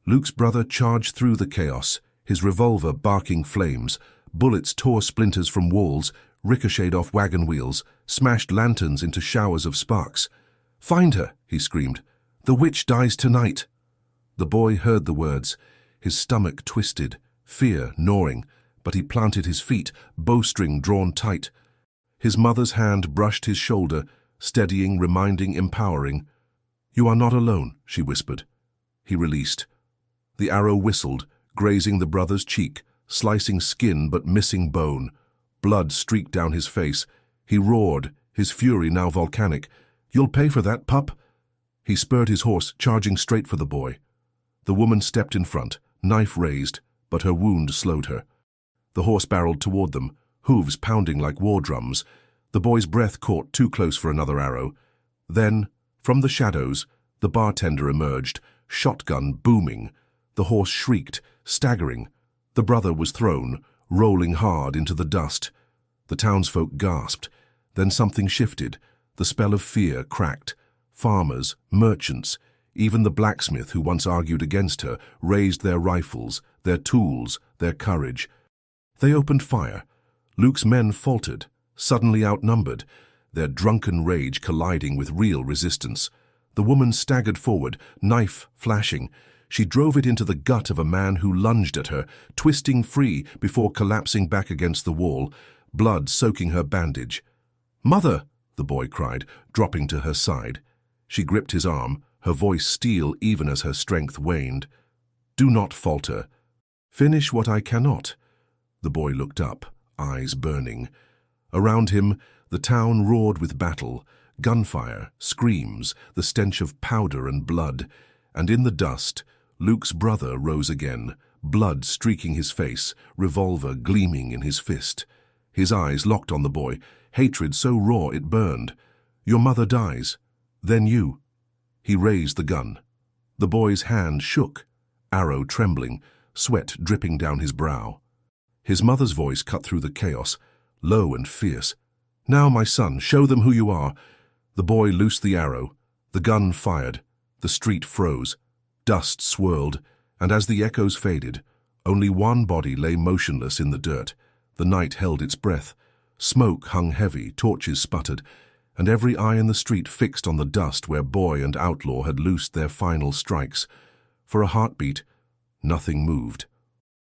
Luke's brother charged through the chaos, his revolver barking flames. Bullets tore splinters from walls, ricocheted off wagon wheels, smashed lanterns into showers of sparks. "Find her," he screamed. "The witch dies tonight." The boy heard the words, his stomach twisted, fear gnawing, but he planted his feet, bowstring drawn tight. His mother's hand brushed his shoulder, steadying, reminding, empowering. "You are not alone," she whispered. He released. The arrow whistled, grazing the brother's cheek, slicing skin but missing bone. Blood streaked down his face. He roared, his fury now volcanic. "You'll pay for that, pup." He spurred his horse, charging straight for the boy. The woman stepped in front, knife raised, but her wound slowed her. The horse barreled toward them, hooves pounding like war drums. The boy's breath caught too close for another arrow. Then, from the shadows, the bartender emerged, shotgun booming. The horse shrieked, staggering. The brother was thrown, rolling hard into the dust. The townsfolk gasped. Then something shifted. The spell of fear cracked. Farmers, merchants, even the blacksmith who once argued against her, raised their rifles, their tools, their courage. They opened fire. Luke's men faltered, suddenly outnumbered, their drunken rage colliding with real resistance. The woman staggered forward, knife flashing. She drove it into the gut of a man who lunged at her, twisting free before collapsing back against the wall. blood soaking her bandage. "Mother!" the boy cried, dropping to her side. She gripped his arm, her voice steel even as her strength waned. "Do not falter. Finish what I cannot." The boy looked up, eyes burning. Around him, the town roared with battle, gunfire, screams, the stench of powder and blood. And in the dust, Luke's brother rose again, blood streaking his face, revolver gleaming in his fist. His eyes locked on the boy, hatred so raw it burned. "Your mother dies. Then you." He raised the gun. The boy's hand shook, arrow trembling, sweat dripping down his brow. His mother's voice cut through the chaos, low and fierce. "Now, my son, show them who you are." The boy loosed the arrow. The gun fired. The street froze. Dust swirled, and as the echoes faded, only one body lay motionless in the dirt. The night held its breath. Smoke hung heavy, torches sputtered, and every eye in the street fixed on the dust where boy and outlaw had loosed their final strikes. For a heartbeat, nothing moved.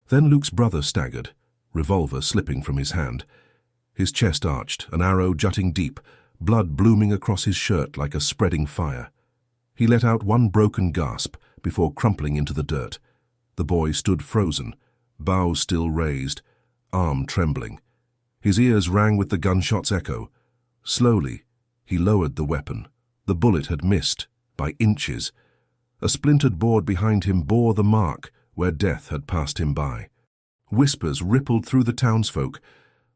Then Luke's brother staggered, revolver slipping from his hand. His chest arched, an arrow jutting deep, blood blooming across his shirt like a spreading fire. He let out one broken gasp before crumpling into the dirt. The boy stood frozen, bow still raised, arm trembling. His ears rang with the gunshot's echo. Slowly, he lowered the weapon. The bullet had missed, by inches. A splintered board behind him bore the mark where death had passed him by. Whispers rippled through the townsfolk.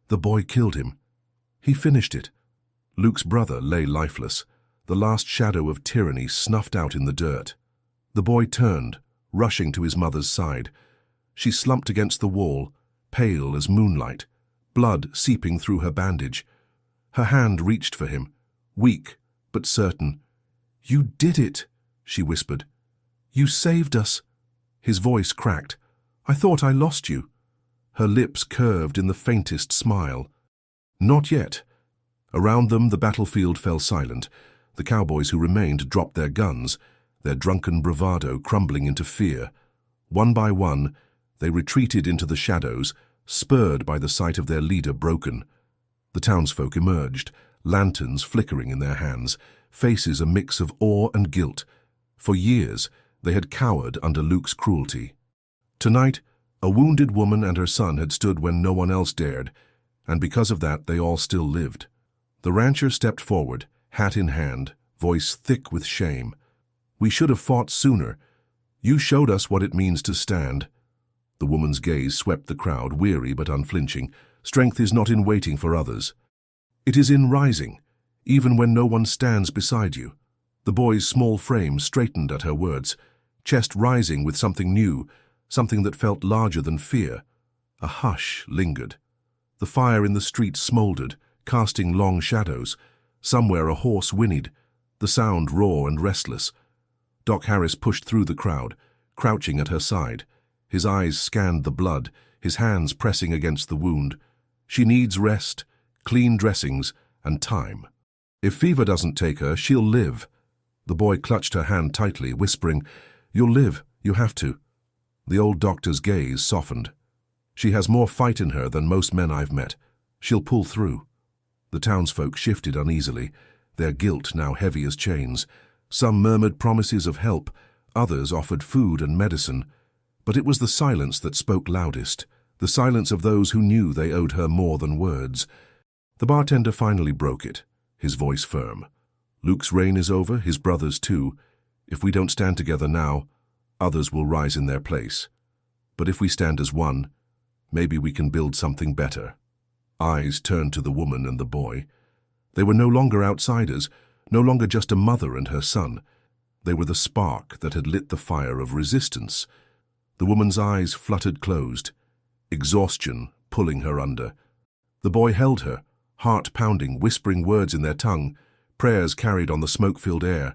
The boy killed him. He finished it. Luke's brother lay lifeless, the last shadow of tyranny snuffed out in the dirt. The boy turned, rushing to his mother's side. She slumped against the wall, pale as moonlight, blood seeping through her bandage. Her hand reached for him, weak but certain. "You did it," she whispered. "You saved us." His voice cracked. "I thought I lost you." Her lips curved in the faintest smile. Not yet. Around them the battlefield fell silent. The cowboys who remained dropped their guns, their drunken bravado crumbling into fear. One by one, they retreated into the shadows, spurred by the sight of their leader broken. The townsfolk emerged, lanterns flickering in their hands, faces a mix of awe and guilt. For years, they had cowered under Luke's cruelty. Tonight, a wounded woman and her son had stood when no one else dared, and because of that they all still lived. The rancher stepped forward, hat in hand, voice thick with shame. "We should have fought sooner. You showed us what it means to stand." The woman's gaze swept the crowd, weary but unflinching. "Strength is not in waiting for others. It is in rising, even when no one stands beside you." The boy's small frame straightened at her words, chest rising with something new, something that felt larger than fear. A hush lingered. The fire in the street smoldered, casting long shadows. Somewhere a horse whinnied, the sound raw and restless. Doc Harris pushed through the crowd, crouching at her side. His eyes scanned the blood, his hands pressing against the wound. "She needs rest, clean dressings, and time. If fever doesn't take her, she'll live." The boy clutched her hand tightly, whispering, "You'll live, you have to." The old doctor's gaze softened. "She has more fight in her than most men I've met. She'll pull through." The townsfolk shifted uneasily, their guilt now heavy as chains. Some murmured promises of help, others offered food and medicine. But it was the silence that spoke loudest, the silence of those who knew they owed her more than words. The bartender finally broke it, his voice firm. "Luke's reign is over, his brother's too. If we don't stand together now, others will rise in their place. But if we stand as one, maybe we can build something better." Eyes turned to the woman and the boy. They were no longer outsiders, no longer just a mother and her son. They were the spark that had lit the fire of resistance. The woman's eyes fluttered closed, exhaustion pulling her under. The boy held her, heart pounding, whispering words in their tongue, prayers carried on the smoke-filled air.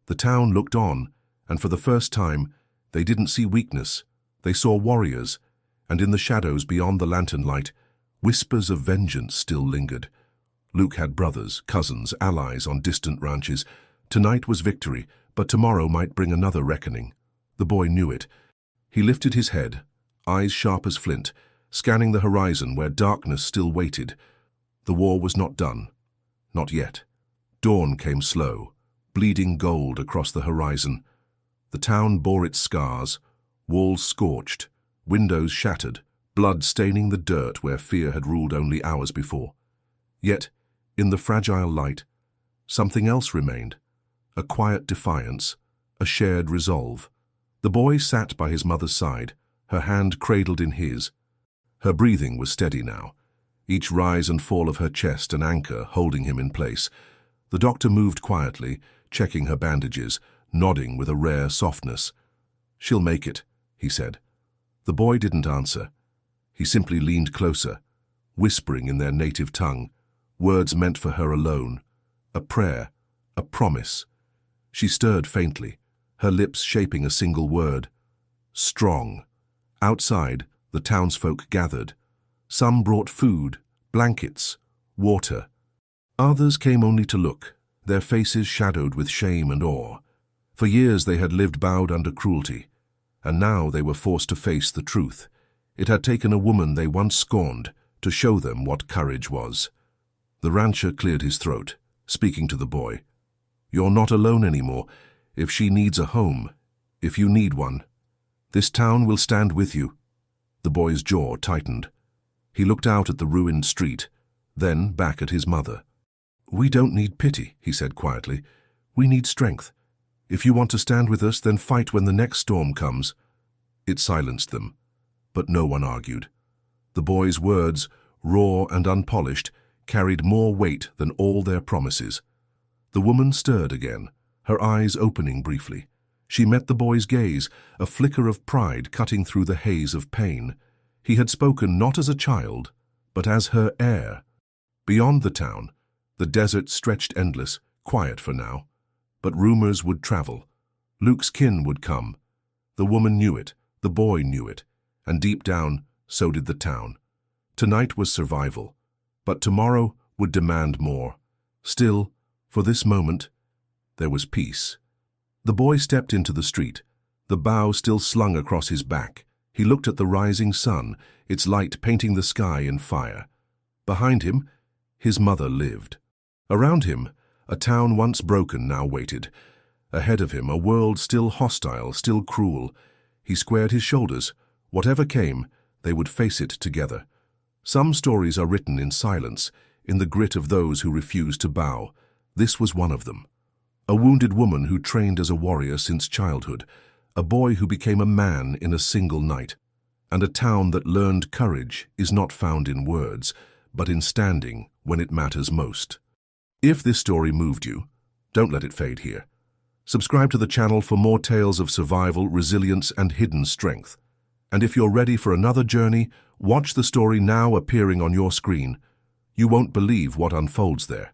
The town looked on, and for the first time, they didn't see weakness. They saw warriors, and in the shadows beyond the lantern light, whispers of vengeance still lingered. Luke had brothers, cousins, allies on distant ranches. Tonight was victory, but tomorrow might bring another reckoning. The boy knew it. He lifted his head, eyes sharp as flint, scanning the horizon where darkness still waited. The war was not done. Not yet. Dawn came slow, bleeding gold across the horizon. The town bore its scars, walls scorched, windows shattered, blood staining the dirt where fear had ruled only hours before. Yet, in the fragile light, something else remained. A quiet defiance, a shared resolve. The boy sat by his mother's side, her hand cradled in his. Her breathing was steady now, each rise and fall of her chest an anchor holding him in place. The doctor moved quietly, checking her bandages, nodding with a rare softness. "She'll make it," he said. The boy didn't answer. He simply leaned closer, whispering in their native tongue, words meant for her alone. A prayer, a promise. She stirred faintly, her lips shaping a single word. Strong. Outside, the townsfolk gathered. Some brought food, blankets, water. Others came only to look, their faces shadowed with shame and awe. For years they had lived bowed under cruelty, and now they were forced to face the truth. It had taken a woman they once scorned to show them what courage was. The rancher cleared his throat, speaking to the boy. "You're not alone anymore. If she needs a home, if you need one, this town will stand with you." The boy's jaw tightened. He looked out at the ruined street, then back at his mother. "We don't need pity," he said quietly. "We need strength. If you want to stand with us, then fight when the next storm comes." It silenced them, but no one argued. The boy's words, raw and unpolished, carried more weight than all their promises. The woman stirred again, her eyes opening briefly. She met the boy's gaze, a flicker of pride cutting through the haze of pain. He had spoken not as a child, but as her heir. Beyond the town, the desert stretched endless, quiet for now. But rumors would travel. Luke's kin would come. The woman knew it, the boy knew it, and deep down, so did the town. Tonight was survival, but tomorrow would demand more. Still, for this moment, there was peace. The boy stepped into the street, the bough still slung across his back. He looked at the rising sun, its light painting the sky in fire. Behind him, his mother lived. Around him, a town once broken now waited. Ahead of him, a world still hostile, still cruel. He squared his shoulders. Whatever came, they would face it together. Some stories are written in silence, in the grit of those who refuse to bow. This was one of them. A wounded woman who trained as a warrior since childhood, a boy who became a man in a single night, and a town that learned courage is not found in words, but in standing when it matters most. If this story moved you, don't let it fade here. Subscribe to the channel for more tales of survival, resilience, and hidden strength. And if you're ready for another journey, watch the story now appearing on your screen. You won't believe what unfolds there.